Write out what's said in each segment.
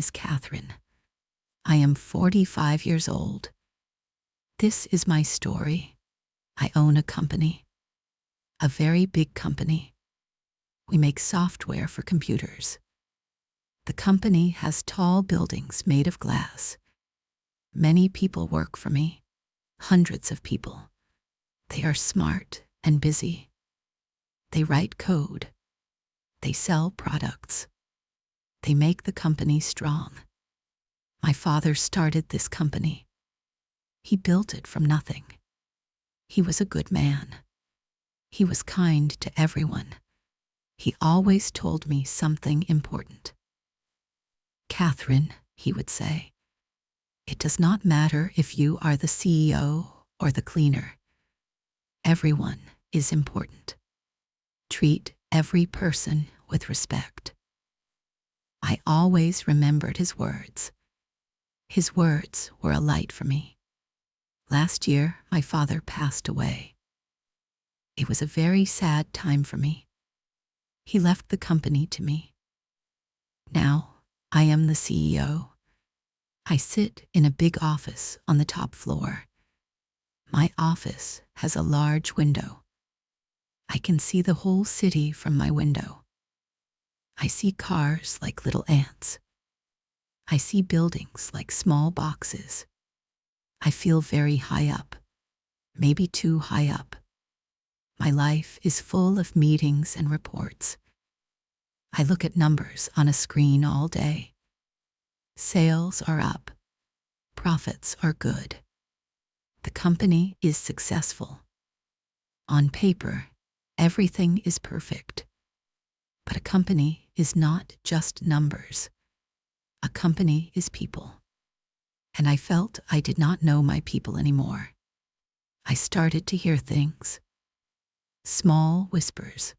is Catherine. I am 45 years old. This is my story. I own a company, a very big company. We make software for computers. The company has tall buildings made of glass. Many people work for me, hundreds of people. They are smart and busy. They write code. They sell products. They make the company strong. My father started this company. He built it from nothing. He was a good man. He was kind to everyone. He always told me something important. Catherine, he would say, it does not matter if you are the CEO or the cleaner. Everyone is important. Treat every person with respect. I always remembered his words. His words were a light for me. Last year, my father passed away. It was a very sad time for me. He left the company to me. Now, I am the CEO. I sit in a big office on the top floor. My office has a large window. I can see the whole city from my window. I see cars like little ants. I see buildings like small boxes. I feel very high up, maybe too high up. My life is full of meetings and reports. I look at numbers on a screen all day. Sales are up. Profits are good. The company is successful. On paper, everything is perfect. But a company is not just numbers. A company is people. And I felt I did not know my people anymore. I started to hear things. Small whispers.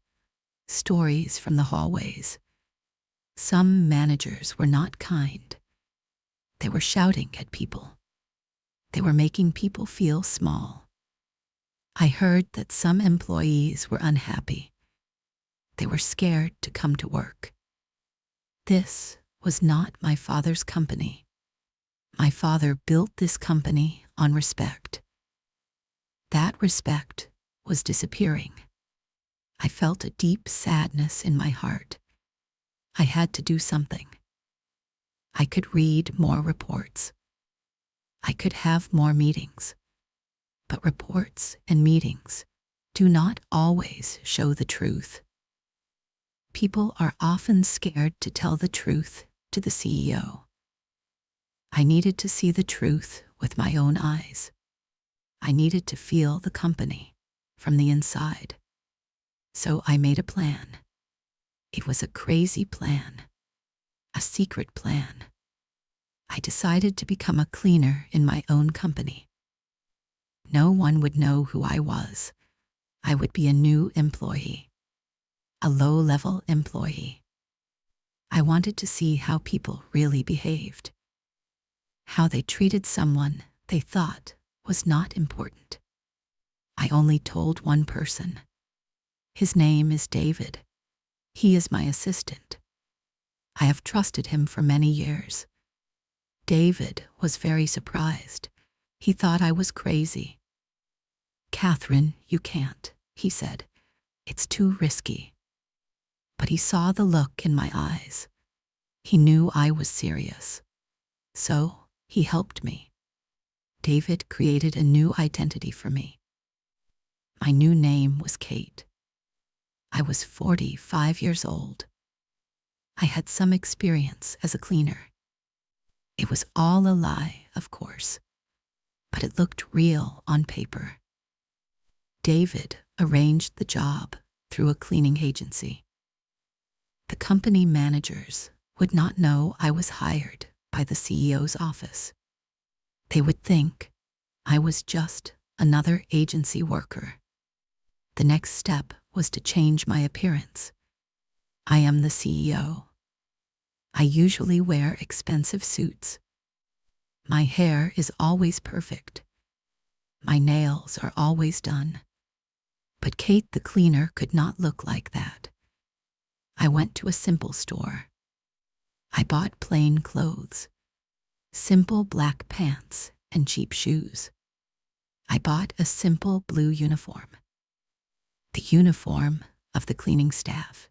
Stories from the hallways. Some managers were not kind. They were shouting at people. They were making people feel small. I heard that some employees were unhappy. They were scared to come to work. This was not my father's company. My father built this company on respect. That respect was disappearing. I felt a deep sadness in my heart. I had to do something. I could read more reports. I could have more meetings. But reports and meetings do not always show the truth. People are often scared to tell the truth to the CEO. I needed to see the truth with my own eyes. I needed to feel the company from the inside. So I made a plan. It was a crazy plan, a secret plan. I decided to become a cleaner in my own company. No one would know who I was. I would be a new employee, a low-level employee. I wanted to see how people really behaved, how they treated someone they thought was not important. I only told one person. His name is David. He is my assistant. I have trusted him for many years. David was very surprised. He thought I was crazy. Catherine, you can't, he said. It's too risky. But he saw the look in my eyes. He knew I was serious. So he helped me. David created a new identity for me. My new name was Kate. I was 45 years old. I had some experience as a cleaner. It was all a lie, of course, but it looked real on paper. David arranged the job through a cleaning agency. The company managers would not know I was hired by the CEO's office. They would think I was just another agency worker. The next step was to change my appearance. I am the CEO. I usually wear expensive suits. My hair is always perfect. My nails are always done. But Kate the cleaner could not look like that. I went to a simple store. I bought plain clothes, simple black pants and cheap shoes. I bought a simple blue uniform, the uniform of the cleaning staff.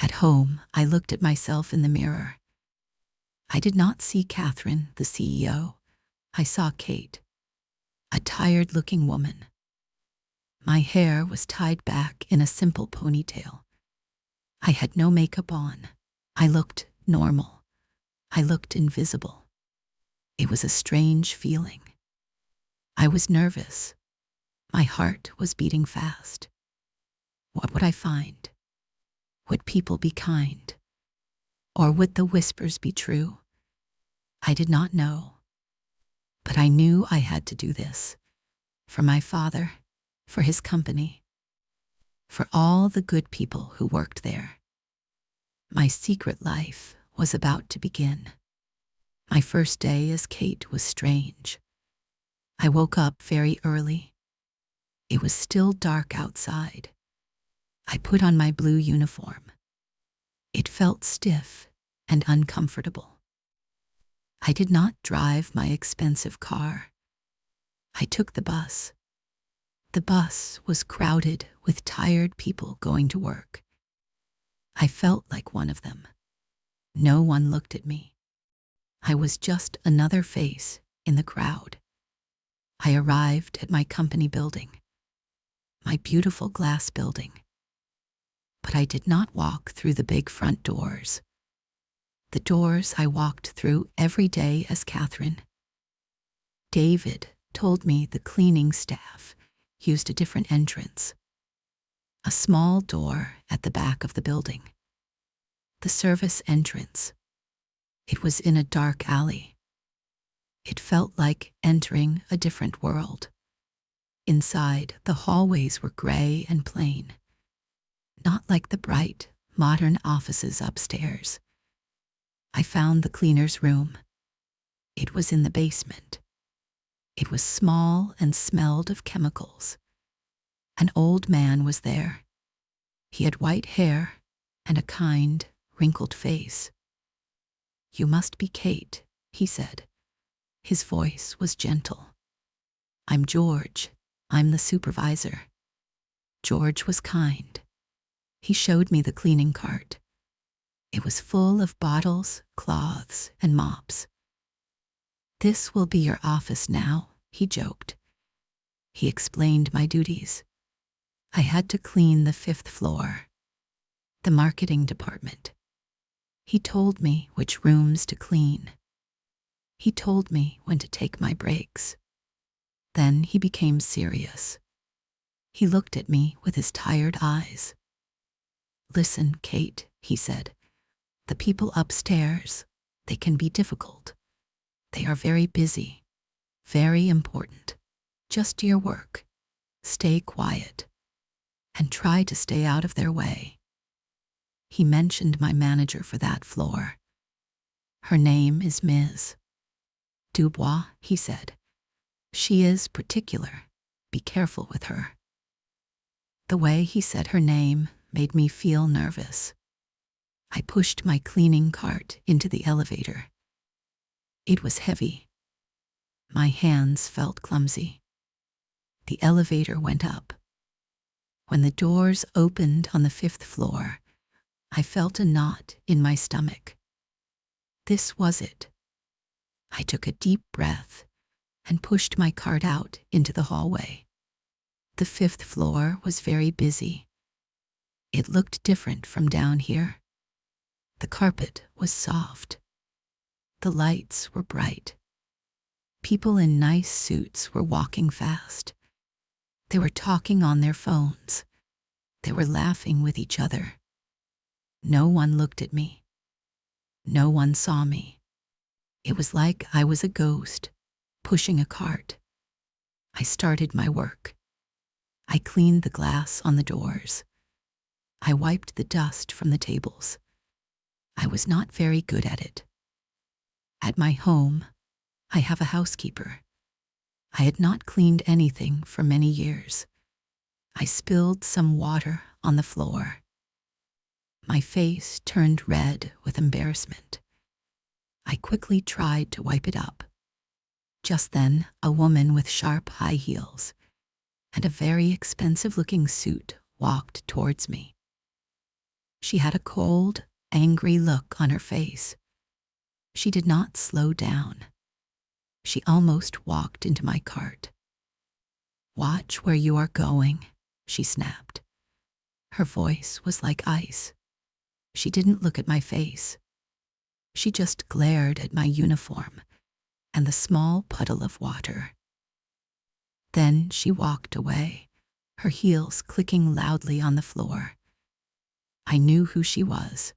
At home, I looked at myself in the mirror. I did not see Catherine, the CEO. I saw Kate, a tired-looking woman. My hair was tied back in a simple ponytail. I had no makeup on. I looked normal. I looked invisible. It was a strange feeling. I was nervous. My heart was beating fast. What would I find? Would people be kind? Or would the whispers be true? I did not know. But I knew I had to do this. For my father, for his company, for all the good people who worked there. My secret life was about to begin. My first day as Kate was strange. I woke up very early. It was still dark outside. I put on my blue uniform. It felt stiff and uncomfortable. I did not drive my expensive car. I took the bus. The bus was crowded with tired people going to work. I felt like one of them. No one looked at me. I was just another face in the crowd. I arrived at my company building, my beautiful glass building. But I did not walk through the big front doors. The doors I walked through every day as Catherine. David told me the cleaning staff used a different entrance, a small door at the back of the building. The service entrance. It was in a dark alley. It felt like entering a different world. Inside, the hallways were gray and plain, not like the bright, modern offices upstairs. I found the cleaner's room. It was in the basement. It was small and smelled of chemicals. An old man was there. He had white hair and a kind, wrinkled face. "You must be Kate," he said. His voice was gentle. "I'm George. I'm the supervisor." George was kind. He showed me the cleaning cart. It was full of bottles, cloths, and mops. "This will be your office now," he joked. He explained my duties. I had to clean the 5th floor, the marketing department. He told me which rooms to clean. He told me when to take my breaks. Then he became serious. He looked at me with his tired eyes. "Listen, Kate," he said. "The people upstairs, they can be difficult. They are very busy, very important. Just do your work. Stay quiet. And try to stay out of their way." He mentioned my manager for that floor. "Her name is Ms. Dubois," he said. "She is particular. Be careful with her." The way he said her name made me feel nervous. I pushed my cleaning cart into the elevator. It was heavy. My hands felt clumsy. The elevator went up. When the doors opened on the 5th floor, I felt a knot in my stomach. This was it. I took a deep breath and pushed my cart out into the hallway. The 5th floor was very busy. It looked different from down here. The carpet was soft. The lights were bright. People in nice suits were walking fast. They were talking on their phones. They were laughing with each other. No one looked at me. No one saw me. It was like I was a ghost, pushing a cart. I started my work. I cleaned the glass on the doors. I wiped the dust from the tables. I was not very good at it. At my home, I have a housekeeper. I had not cleaned anything for many years. I spilled some water on the floor. My face turned red with embarrassment. I quickly tried to wipe it up. Just then, a woman with sharp high heels and a very expensive-looking suit walked towards me. She had a cold, angry look on her face. She did not slow down. She almost walked into my cart. "Watch where you are going," she snapped. Her voice was like ice. She didn't look at my face. She just glared at my uniform and the small puddle of water. Then she walked away, her heels clicking loudly on the floor. I knew who she was.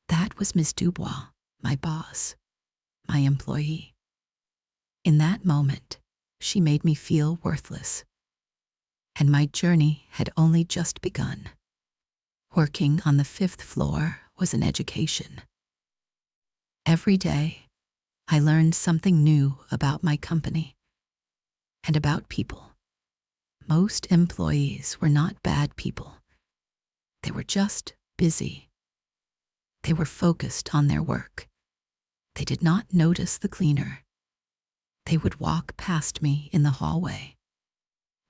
That was Miss Dubois, my boss, my employee. In that moment, she made me feel worthless. And my journey had only just begun. Working on the 5th floor was an education. Every day, I learned something new about my company and about people. Most employees were not bad people. They were just busy. They were focused on their work. They did not notice the cleaner. They would walk past me in the hallway.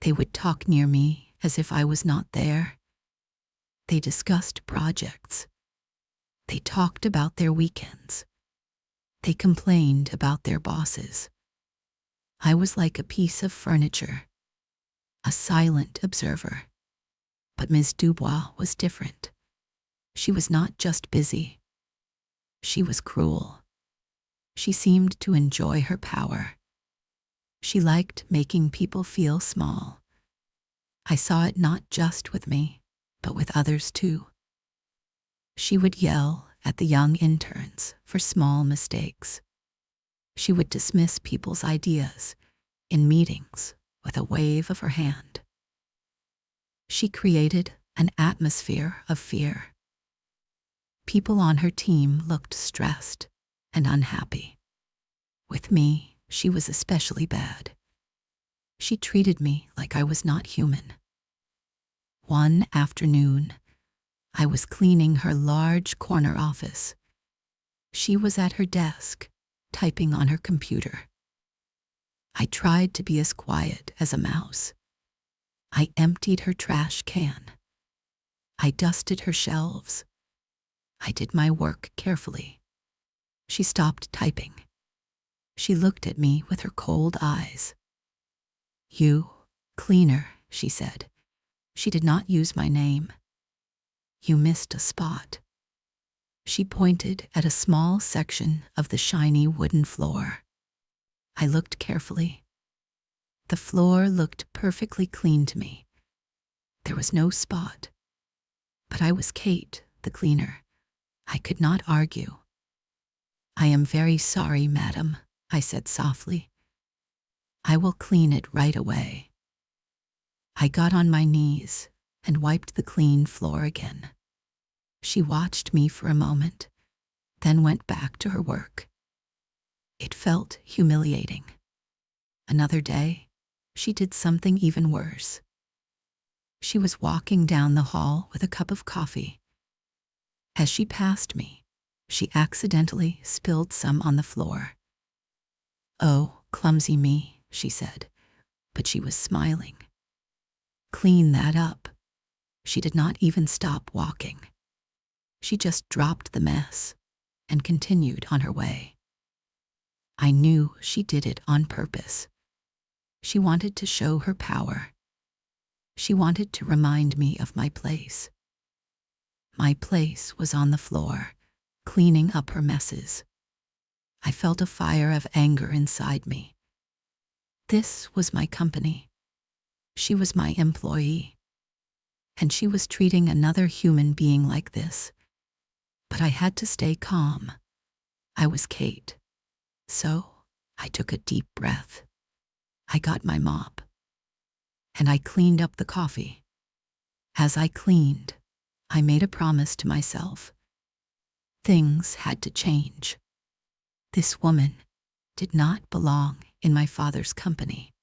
They would talk near me as if I was not there. They discussed projects. They talked about their weekends. They complained about their bosses. I was like a piece of furniture, a silent observer. But Ms. Dubois was different. She was not just busy. She was cruel. She seemed to enjoy her power. She liked making people feel small. I saw it not just with me, but with others too. She would yell at the young interns for small mistakes. She would dismiss people's ideas in meetings with a wave of her hand. She created an atmosphere of fear. People on her team looked stressed and unhappy. With me, she was especially bad. She treated me like I was not human. One afternoon, I was cleaning her large corner office. She was at her desk, typing on her computer. I tried to be as quiet as a mouse. I emptied her trash can. I dusted her shelves. I did my work carefully. She stopped typing. She looked at me with her cold eyes. "You, cleaner," she said. She did not use my name. "You missed a spot." She pointed at a small section of the shiny wooden floor. I looked carefully. The floor looked perfectly clean to me. There was no spot. But I was Kate, the cleaner. I could not argue. "I am very sorry, madam," I said softly. "I will clean it right away." I got on my knees and wiped the clean floor again. She watched me for a moment, then went back to her work. It felt humiliating. Another day, she did something even worse. She was walking down the hall with a cup of coffee. As she passed me, she accidentally spilled some on the floor. "Oh, clumsy me," she said, but she was smiling. "Clean that up." She did not even stop walking. She just dropped the mess and continued on her way. I knew she did it on purpose. She wanted to show her power. She wanted to remind me of my place. My place was on the floor, cleaning up her messes. I felt a fire of anger inside me. This was my company. She was my employee. And she was treating another human being like this. But I had to stay calm. I was Kate. So I took a deep breath. I got my mop. And I cleaned up the coffee. As I cleaned, I made a promise to myself. Things had to change. This woman did not belong in my father's company.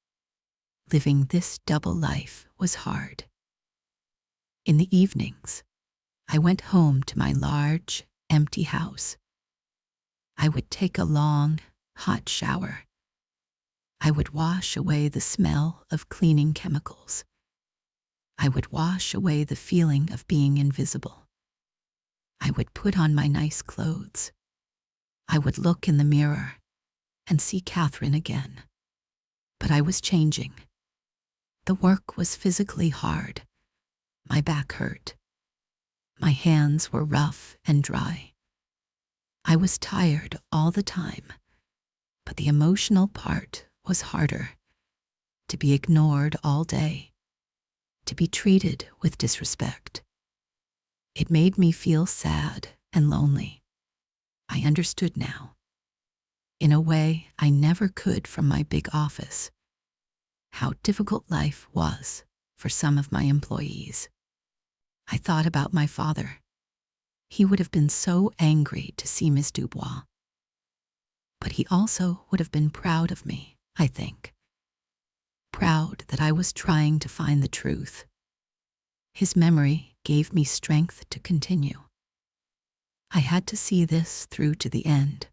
Living this double life was hard. In the evenings, I went home to my large, empty house. I would take a long, hot shower. I would wash away the smell of cleaning chemicals. I would wash away the feeling of being invisible. I would put on my nice clothes. I would look in the mirror and see Catherine again. But I was changing. The work was physically hard. My back hurt. My hands were rough and dry. I was tired all the time, but the emotional part was harder. To be ignored all day, to be treated with disrespect. It made me feel sad and lonely. I understood now, in a way I never could from my big office, how difficult life was for some of my employees. I thought about my father. He would have been so angry to see Miss Dubois. But he also would have been proud of me, I think. Proud that I was trying to find the truth. His memory gave me strength to continue. I had to see this through to the end.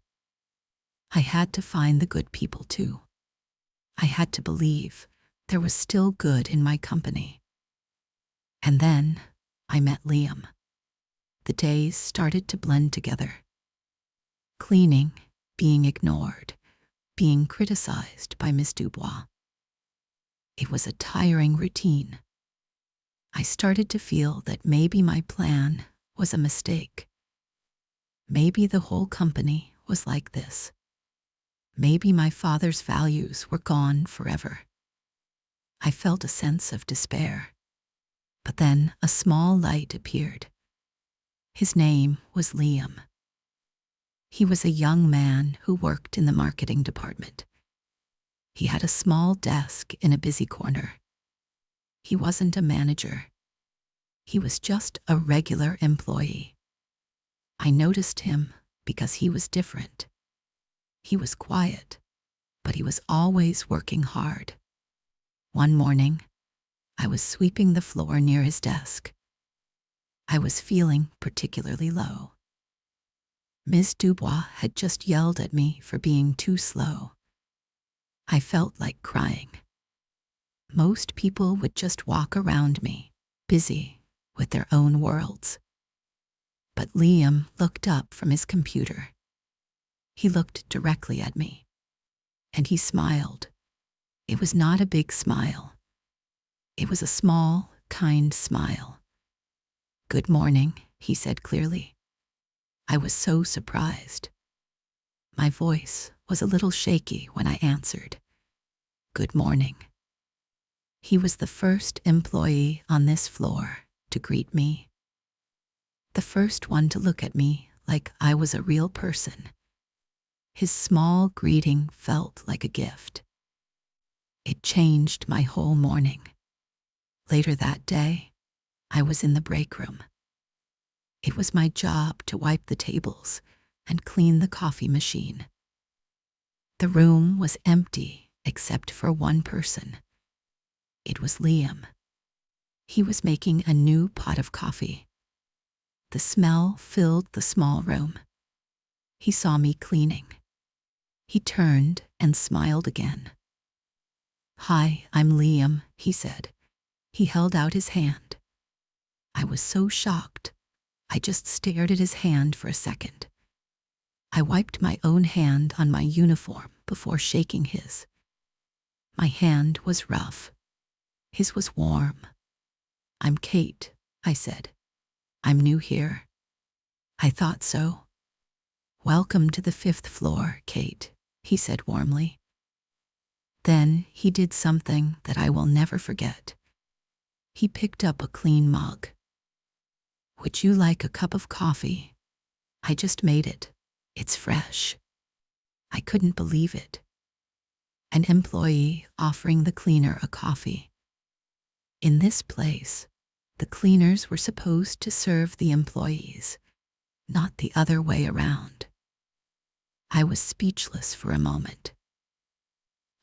I had to find the good people too. I had to believe there was still good in my company. And then I met Liam. The days started to blend together. Cleaning, being ignored, being criticized by Miss Dubois. It was a tiring routine. I started to feel that maybe my plan was a mistake. Maybe the whole company was like this. Maybe my father's values were gone forever. I felt a sense of despair. But then a small light appeared. His name was Liam. He was a young man who worked in the marketing department. He had a small desk in a busy corner. He wasn't a manager. He was just a regular employee. I noticed him because he was different. He was quiet, but he was always working hard. One morning, I was sweeping the floor near his desk. I was feeling particularly low. Ms. Dubois had just yelled at me for being too slow. I felt like crying. Most people would just walk around me, busy with their own worlds. But Liam looked up from his computer. He looked directly at me, and he smiled. It was not a big smile. It was a small, kind smile. "Good morning," he said clearly. I was so surprised. My voice was a little shaky when I answered, "Good morning." He was the first employee on this floor to greet me. The first one to look at me like I was a real person. His small greeting felt like a gift. It changed my whole morning. Later that day, I was in the break room. It was my job to wipe the tables and clean the coffee machine. The room was empty except for one person. It was Liam. He was making a new pot of coffee. The smell filled the small room. He saw me cleaning. He turned and smiled again. "Hi, I'm Liam," he said. He held out his hand. I was so shocked. I just stared at his hand for a second. I wiped my own hand on my uniform before shaking his. My hand was rough. His was warm. "I'm Kate," I said. "I'm new here." "I thought so." "Welcome to the 5th floor, Kate," he said warmly. Then he did something that I will never forget. He picked up a clean mug. "Would you like a cup of coffee? I just made it. It's fresh." I couldn't believe it. An employee offering the cleaner a coffee. In this place, the cleaners were supposed to serve the employees, not the other way around. I was speechless for a moment.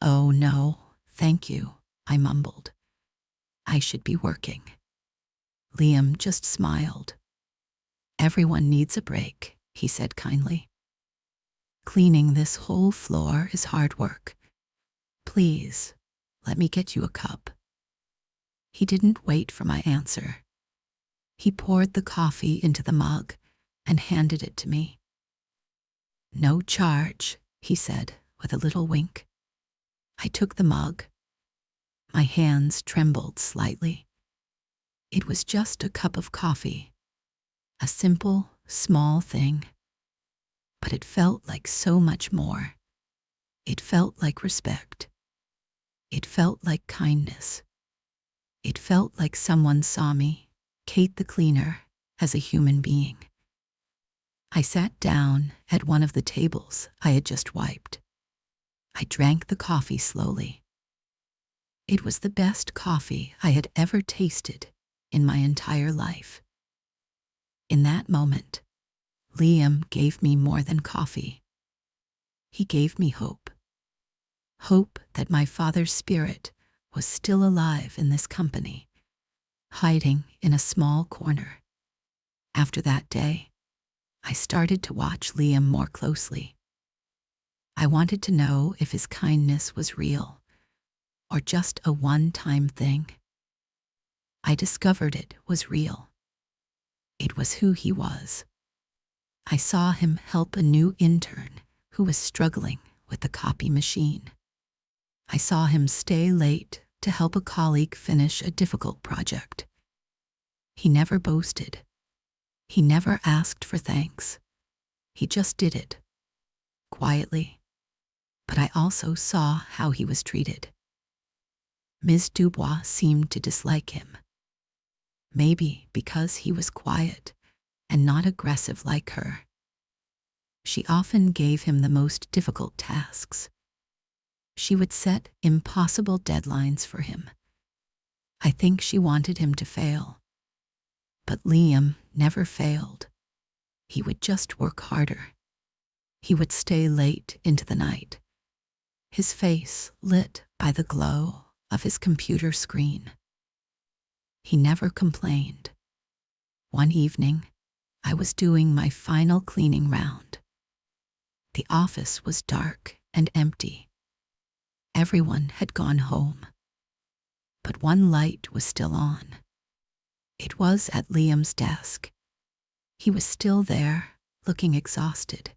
"Oh no, thank you," I mumbled. "I should be working." Liam just smiled. Everyone needs a break, he said kindly. Cleaning this whole floor is hard work. Please, let me get you a cup. He didn't wait for my answer. He poured the coffee into the mug and handed it to me. No charge, he said with a little wink. I took the mug. My hands trembled slightly. It was just a cup of coffee, a simple, small thing. But it felt like so much more. It felt like respect. It felt like kindness. It felt like someone saw me, Kate the cleaner, as a human being. I sat down at one of the tables I had just wiped. I drank the coffee slowly. It was the best coffee I had ever tasted in my entire life. In that moment, Liam gave me more than coffee. He gave me hope. Hope that my father's spirit was still alive in this company, hiding in a small corner. After that day, I started to watch Liam more closely. I wanted to know if his kindness was real or just a one-time thing. I discovered it was real. It was who he was. I saw him help a new intern who was struggling with the copy machine. I saw him stay late to help a colleague finish a difficult project. He never boasted. He never asked for thanks. He just did it, quietly. But I also saw how he was treated. Ms. Dubois seemed to dislike him. Maybe because he was quiet and not aggressive like her. She often gave him the most difficult tasks. She would set impossible deadlines for him. I think she wanted him to fail. But Liam never failed. He would just work harder. He would stay late into the night, his face lit by the glow of his computer screen. He never complained. One evening, I was doing my final cleaning round. The office was dark and empty. Everyone had gone home. But one light was still on. It was at Liam's desk. He was still there, looking exhausted.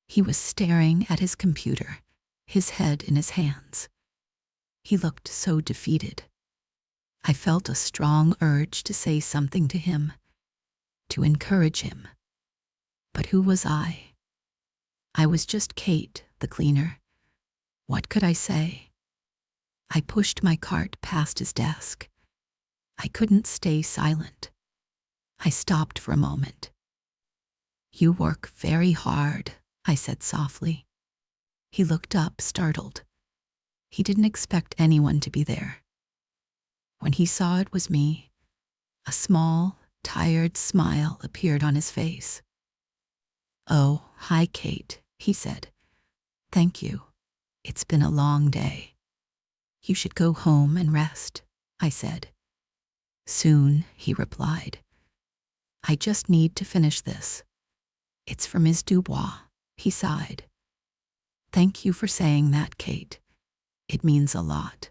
He was staring at his computer, his head in his hands. He looked so defeated. I felt a strong urge to say something to him, to encourage him. But who was I? I was just Kate, the cleaner. What could I say? I pushed my cart past his desk. I couldn't stay silent. I stopped for a moment. You work very hard, I said softly. He looked up, startled. He didn't expect anyone to be there. When he saw it was me, a small, tired smile appeared on his face. Oh, hi, Kate, he said. Thank you. It's been a long day. You should go home and rest, I said. Soon, he replied. I just need to finish this. It's for Ms. Dubois, he sighed. Thank you for saying that, Kate. It means a lot.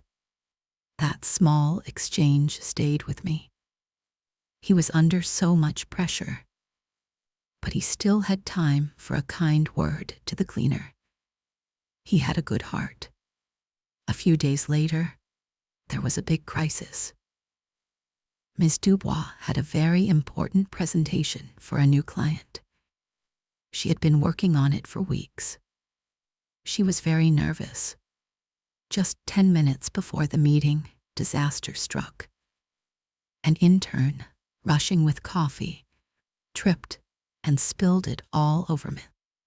That small exchange stayed with me. He was under so much pressure, but he still had time for a kind word to the cleaner. He had a good heart. A few days later, there was a big crisis. Ms. Dubois had a very important presentation for a new client. She had been working on it for weeks. She was very nervous. Just 10 minutes before the meeting, disaster struck. An intern, rushing with coffee, tripped and spilled it all over Ms.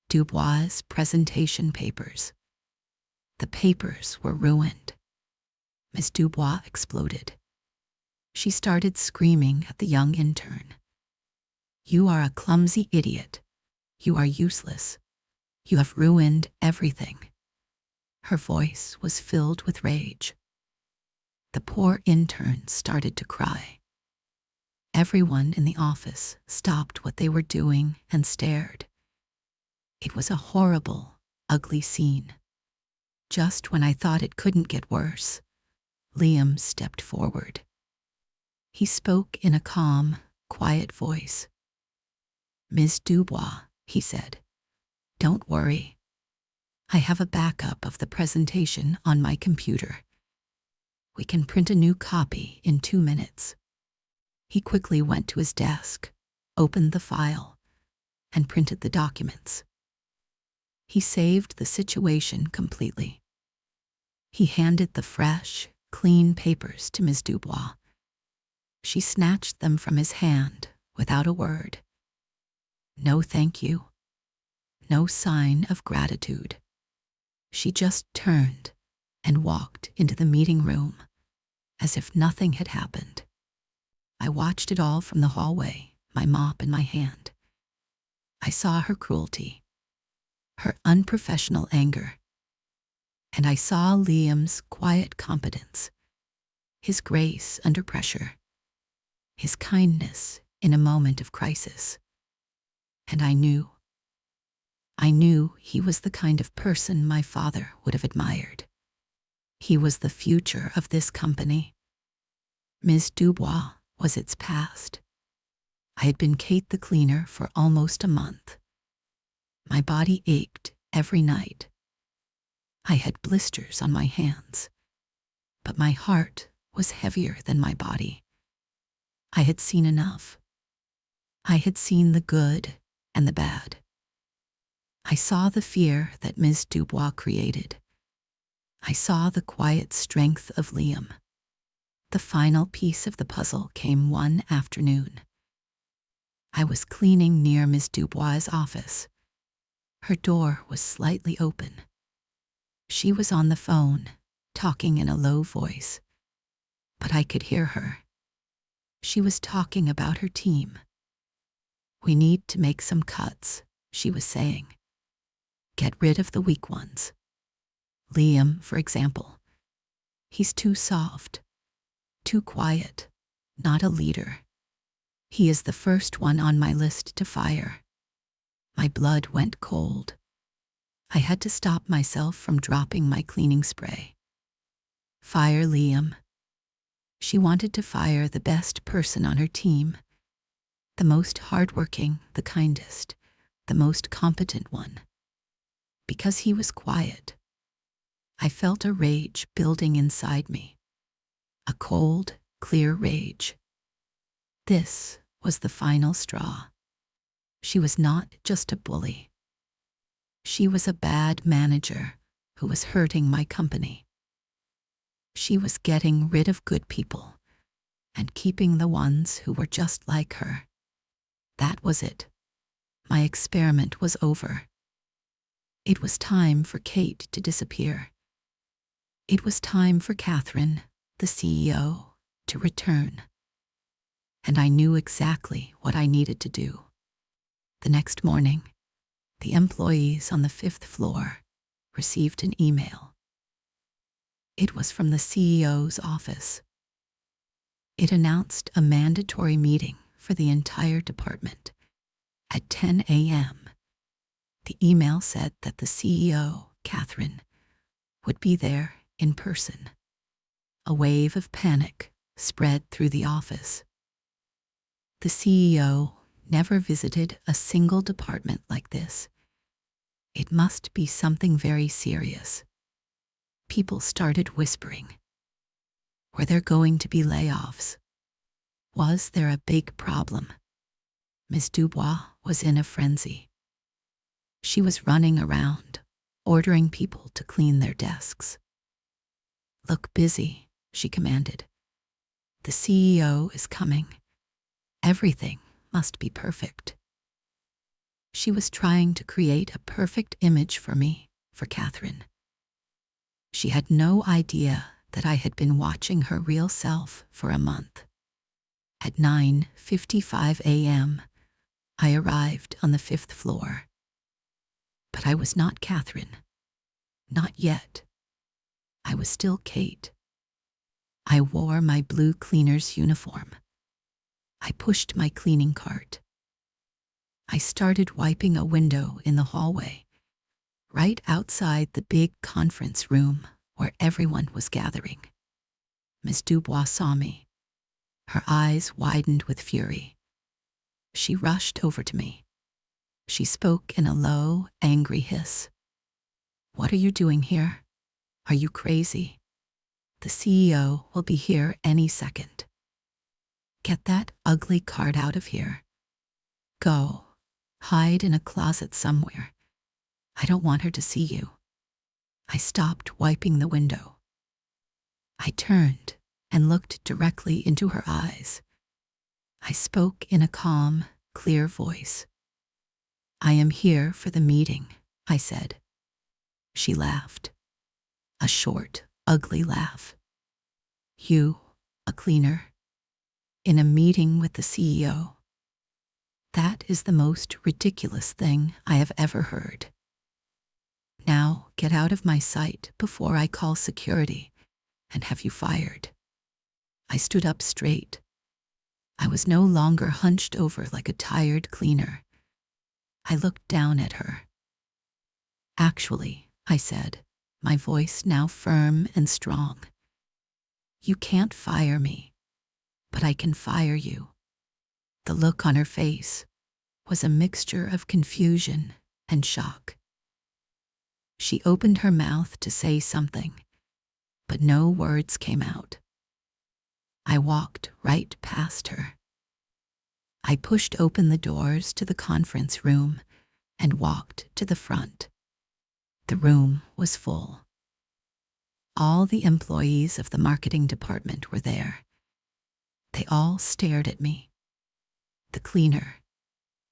Dubois' presentation papers. The papers were ruined. Ms. Dubois exploded. She started screaming at the young intern. You are a clumsy idiot. You are useless. You have ruined everything. Her voice was filled with rage. The poor intern started to cry. Everyone in the office stopped what they were doing and stared. It was a horrible, ugly scene. Just when I thought it couldn't get worse, Liam stepped forward. He spoke in a calm, quiet voice. "Ms. Dubois," he said, "don't worry. I have a backup of the presentation on my computer. We can print a new copy in 2 minutes." He quickly went to his desk, opened the file, and printed the documents. He saved the situation completely. He handed the fresh, clean papers to Ms. Dubois. She snatched them from his hand without a word. No thank you. No sign of gratitude. She just turned and walked into the meeting room as if nothing had happened. I watched it all from the hallway, my mop in my hand. I saw her cruelty, her unprofessional anger, and I saw Liam's quiet competence, his grace under pressure, his kindness in a moment of crisis. And I knew he was the kind of person my father would have admired. He was the future of this company. Ms. Dubois was its past. I had been Kate the cleaner for almost a month. My body ached every night. I had blisters on my hands, but my heart was heavier than my body. I had seen enough. I had seen the good and the bad. I saw the fear that Ms. Dubois created. I saw the quiet strength of Liam. The final piece of the puzzle came one afternoon. I was cleaning near Ms. Dubois' office. Her door was slightly open. She was on the phone, talking in a low voice, but I could hear her. She was talking about her team. "We need to make some cuts," she was saying. "Get rid of the weak ones. Liam, for example. He's too soft, too quiet, not a leader. He is the first one on my list to fire." My blood went cold. I had to stop myself from dropping my cleaning spray. Fire Liam. She wanted to fire the best person on her team, the most hardworking, the kindest, the most competent one. Because he was quiet. I felt a rage building inside me. A cold, clear rage. This was the final straw. She was not just a bully. She was a bad manager who was hurting my company. She was getting rid of good people and keeping the ones who were just like her. That was it. My experiment was over. It was time for Kate to disappear. It was time for Catherine, the CEO, to return. And I knew exactly what I needed to do. The next morning, the employees on the 5th floor received an email. It was from the CEO's office. It announced a mandatory meeting for the entire department at 10 a.m. The email said that the CEO, Catherine, would be there in person. A wave of panic spread through the office. The CEO never visited a single department like this. It must be something very serious. People started whispering. Were there going to be layoffs? Was there a big problem? Ms. Dubois was in a frenzy. She was running around, ordering people to clean their desks. "Look busy," she commanded. "The CEO is coming. Everything must be perfect." She was trying to create a perfect image for me, for Catherine. She had no idea that I had been watching her real self for a month. At 9:55 a.m., I arrived on the 5th floor. But I was not Catherine. Not yet. I was still Kate. I wore my blue cleaner's uniform. I pushed my cleaning cart. I started wiping a window in the hallway, right outside the big conference room where everyone was gathering. Miss Dubois saw me. Her eyes widened with fury. She rushed over to me. She spoke in a low, angry hiss. "What are you doing here? Are you crazy? The CEO will be here any second. Get that ugly card out of here. Go. Hide in a closet somewhere. I don't want her to see you." I stopped wiping the window. I turned and looked directly into her eyes. I spoke in a calm, clear voice. "I am here for the meeting," I said. She laughed. A short, ugly laugh. "You, a cleaner, in a meeting with the CEO. That is the most ridiculous thing I have ever heard. Now get out of my sight before I call security and have you fired." I stood up straight. I was no longer hunched over like a tired cleaner. I looked down at her. "Actually," I said, my voice now firm and strong, "you can't fire me, but I can fire you." The look on her face was a mixture of confusion and shock. She opened her mouth to say something, but no words came out. I walked right past her. I pushed open the doors to the conference room and walked to the front. The room was full. All the employees of the marketing department were there. They all stared at me. The cleaner,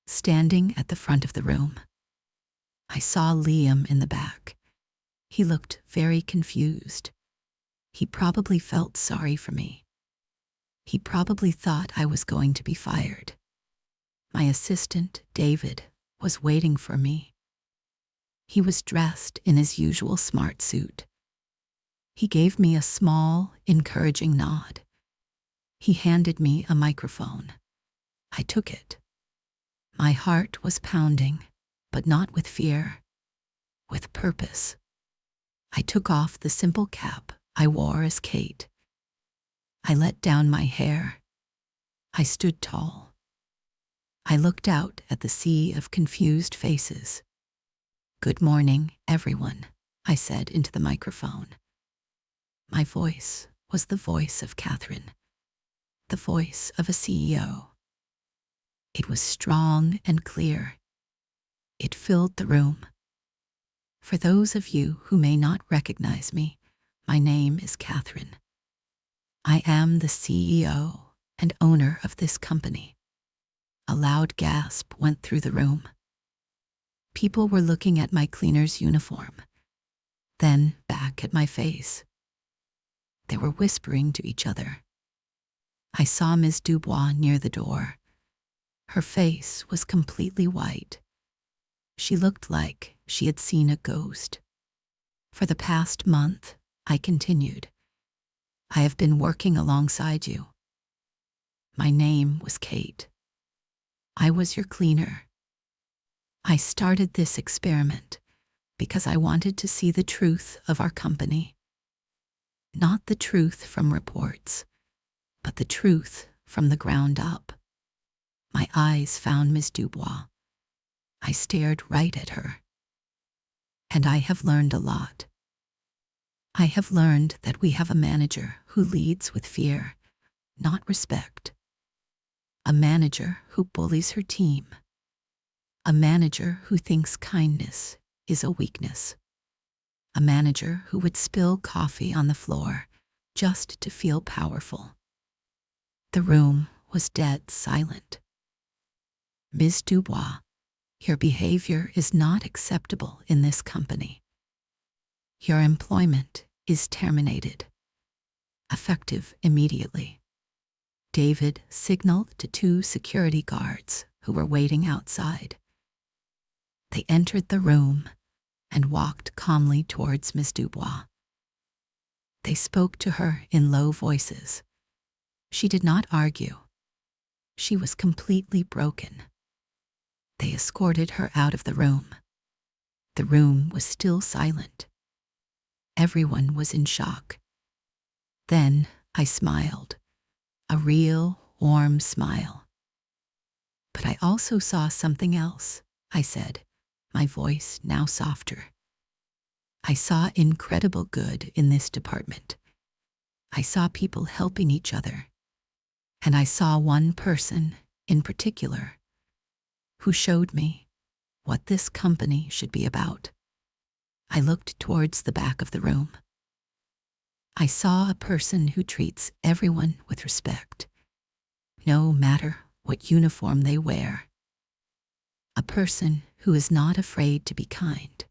standing at the front of the room. I saw Liam in the back. He looked very confused. He probably felt sorry for me. He probably thought I was going to be fired. My assistant, David, was waiting for me. He was dressed in his usual smart suit. He gave me a small, encouraging nod. He handed me a microphone. I took it. My heart was pounding, but not with fear, with purpose. I took off the simple cap I wore as Kate. I let down my hair. I stood tall. I looked out at the sea of confused faces. "Good morning, everyone," I said into the microphone. My voice was the voice of Catherine, the voice of a CEO. It was strong and clear. It filled the room. For those of you who may not recognize me, my name is Catherine. I am the CEO and owner of this company. A loud gasp went through the room. People were looking at my cleaner's uniform, then back at my face. They were whispering to each other. I saw Ms. Dubois near the door. Her face was completely white. She looked like she had seen a ghost. "For the past month," I continued, "I have been working alongside you. My name was Kate. I was your cleaner. I started this experiment because I wanted to see the truth of our company. Not the truth from reports, but the truth from the ground up." My eyes found Miss Dubois. I stared right at her. "And I have learned a lot. I have learned that we have a manager who leads with fear, not respect. A manager who bullies her team. A manager who thinks kindness is a weakness. A manager who would spill coffee on the floor just to feel powerful." The room was dead silent. "Ms. Dubois, your behavior is not acceptable in this company. Your employment is terminated, effective immediately." David signaled to 2 security guards who were waiting outside. They entered the room and walked calmly towards Miss Dubois. They spoke to her in low voices. She did not argue. She was completely broken. They escorted her out of the room. The room was still silent. Everyone was in shock. Then I smiled, a real, warm smile. But I also saw something else, I said, my voice now softer. I saw incredible good in this department. I saw people helping each other. And I saw one person, in particular, who showed me what this company should be about. I looked towards the back of the room. I saw a person who treats everyone with respect, no matter what uniform they wear. A person who is not afraid to be kind.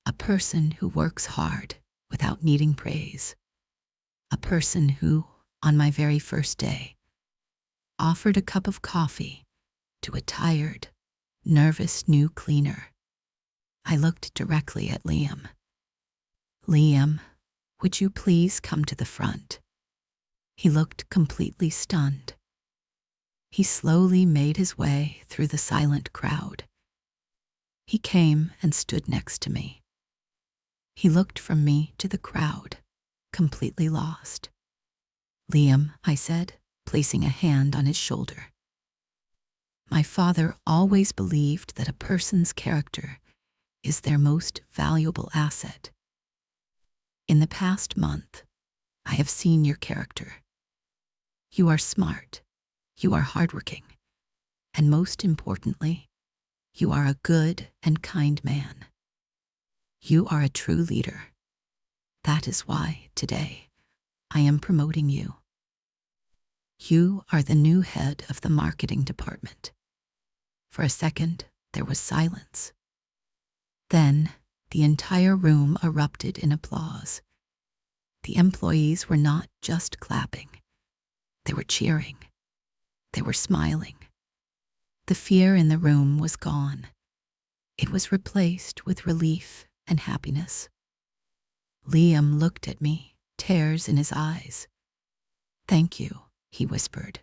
A person who works hard without needing praise. A person who, on my very first day, offered a cup of coffee to a tired, nervous new cleaner. I looked directly at Liam. Liam, would you please come to the front? He looked completely stunned. He slowly made his way through the silent crowd. He came and stood next to me. He looked from me to the crowd, completely lost. Liam, I said, placing a hand on his shoulder. My father always believed that a person's character is their most valuable asset. In the past month, I have seen your character. You are smart, you are hardworking, and most importantly, you are a good and kind man. You are a true leader. That is why, today, I am promoting you. You are the new head of the marketing department. For a second, there was silence. Then, the entire room erupted in applause. The employees were not just clapping. They were cheering. They were smiling. The fear in the room was gone. It was replaced with relief and happiness. Liam looked at me, tears in his eyes. Thank you, he whispered.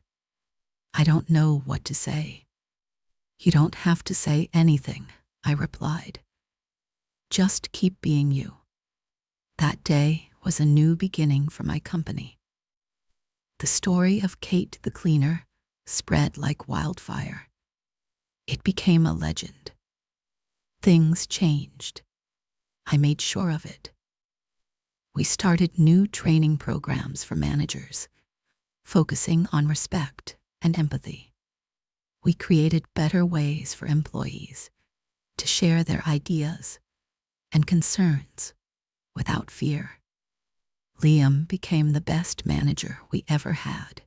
I don't know what to say. You don't have to say anything, I replied. Just keep being you. That day was a new beginning for my company. The story of Kate the cleaner spread like wildfire. It became a legend. Things changed. I made sure of it. We started new training programs for managers, focusing on respect and empathy. We created better ways for employees to share their ideas and concerns without fear. Liam became the best manager we ever had.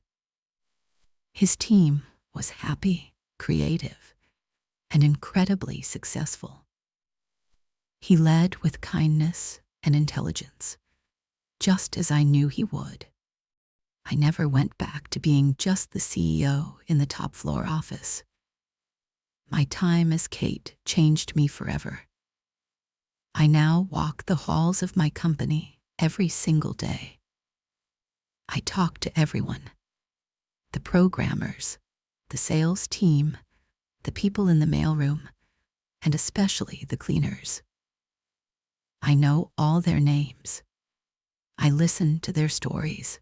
His team was happy, creative, and incredibly successful. He led with kindness and intelligence, just as I knew he would. I never went back to being just the CEO in the top floor office. My time as Kate changed me forever. I now walk the halls of my company every single day. I talk to everyone, the programmers, the sales team, the people in the mailroom, and especially the cleaners. I know all their names. I listen to their stories.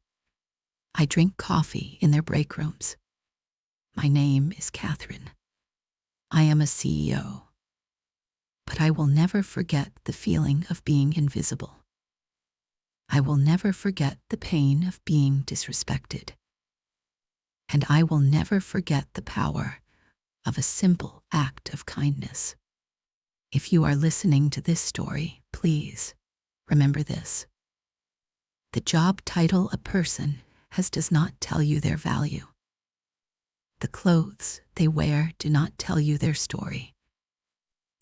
I drink coffee in their break rooms. My name is Catherine. I am a CEO. But I will never forget the feeling of being invisible. I will never forget the pain of being disrespected. And I will never forget the power of a simple act of kindness. If you are listening to this story, please remember this. The job title a person has does not tell you their value. The clothes they wear do not tell you their story.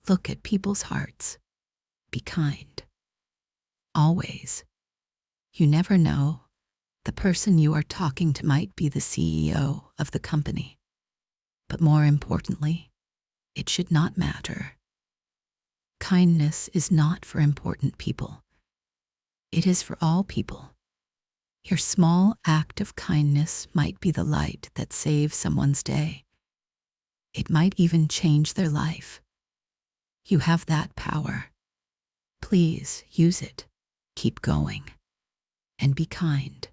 Look at people's hearts. Be kind. Always. You never know. The person you are talking to might be the CEO of the company. But more importantly, it should not matter. Kindness is not for important people. It is for all people. Your small act of kindness might be the light that saves someone's day. It might even change their life. You have that power. Please use it. Keep going. And be kind.